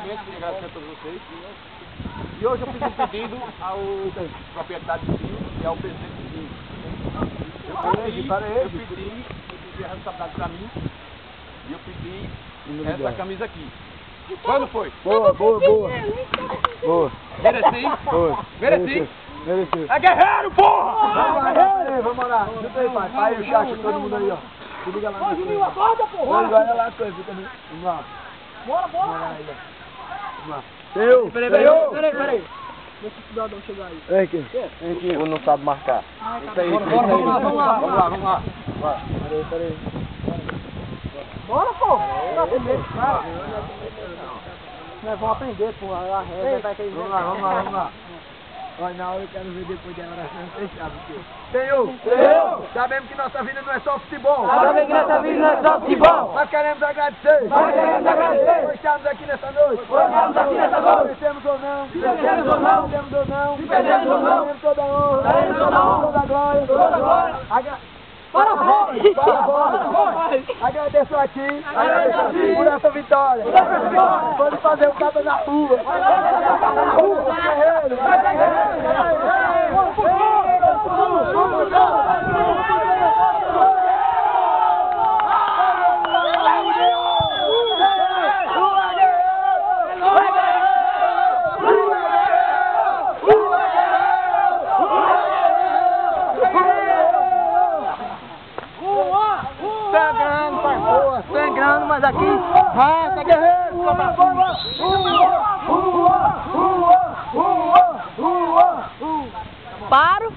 primeiramente, queria agradecer a todos vocês. E hoje eu fiz um pedido ao proprietário do time e ao presidente do time. Eu pedi a responsabilidade para mim e eu pedi essa camisa aqui. Quando foi? Boa. Mereci? Foi. Mereci? Mereceu. É guerreiro, porra! Vamos lá. Junta aí, pai. Pai, o Chacho, todo mundo aí, ó. Se liga lá. Ô, Juninho, acorda, porra! Olha lá as coisas, fica ali. Vamos lá. Bora! Vamos lá. Peraí. Deixa o cidadão chegar aí. Vem aqui. Ou não sabe marcar. Isso aí, Vamos lá. Peraí. Bora, pô! Tá primeiro, cara. Nós vamos aprender, porra, a regra vai cair. Vamos lá. Olha, na hora eu quero ver depois da oração fechada. Senhor, sabemos que nossa vida não é só futebol. Nós queremos agradecer. Por estarmos aqui nessa noite. Merecemos ou não. Perdemos ou não. Daremos toda a honra. Toda a glória. Para fora! Agradeço a ti por essa vitória. Pode fazer o cabo na rua. Sangrando, mas aqui, raça, guerreiro, Paro.